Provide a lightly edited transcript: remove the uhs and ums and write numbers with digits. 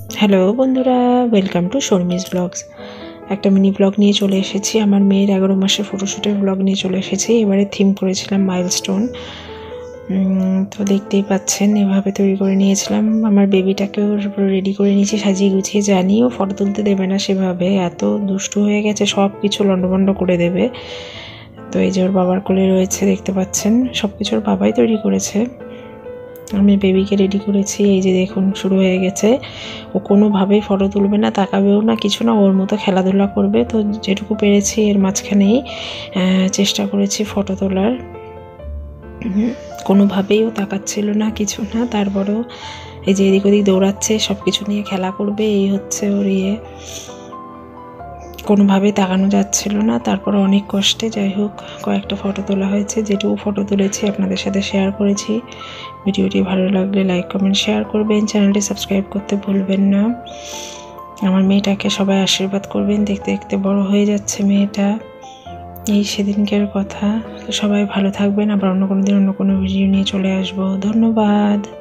Hello বন্ধুরা, welcome to Sharmi's blogs. একটা mini blog নিয়ে চলে এসেছি। আমার মেয়ের 11 মাসের ফটোশ্যুটের ব্লগ নিয়ে চলে এসেছি। এবারে থিম করেছিলাম মাইলস্টোন। তো দেখতেই পাচ্ছেন এভাবে তৈরি করে নিয়েছিলাম। আমার বেবিটাকেও রেডি করে নিয়েছি, সাজিয়ে গুছিয়ে। জানিও ফটো তুলতে দেবে না, সেভাবে এত দুষ্টু হয়ে গেছে, সব কিছু লন্ডভন্ড করে দেবে। তো এই যে ওর বাবার কোলে রয়েছে, দেখতে পাচ্ছেন সব কিছু ওর বাবাই তৈরি করেছে। আমি বেবিকে রেডি করেছি। এই যে দেখুন শুরু হয়ে গেছে। ও কোনোভাবেই ফটো তুলবে না, তাকাবেও না, কিছু না, ওর মতো খেলাধুলা করবে। তো যেটুকু পেরেছি এর মাঝখানেই চেষ্টা করেছি ফটো তোলার। কোনোভাবেই ও তাকাচ্ছিল না, কিছু না। তারপরেও এই যে এদিক ওদিক দৌড়াচ্ছে, সব কিছু নিয়ে খেলা করবে, এই হচ্ছে ওর ইয়ে। কোনোভাবেই তাকানো যাচ্ছিল না। তারপর অনেক কষ্টে যাই হোক কয়েকটা ফটো তোলা হয়েছে। যেটুকু ফটো তুলেছি আপনাদের সাথে শেয়ার করেছি। ভিডিওটি ভালো লাগলে লাইক কমেন্ট শেয়ার করবেন, চ্যানেলটি সাবস্ক্রাইব করতে ভুলবেন না। আমার মেয়েটাকে সবাই আশীর্বাদ করবেন, দেখতে দেখতে বড় হয়ে যাচ্ছে মেয়েটা। এই সেদিনকার কথা। তো সবাই ভালো থাকবেন। আবার অন্য কোনো দিন অন্য কোনো ভিডিও নিয়ে চলে আসবো। ধন্যবাদ।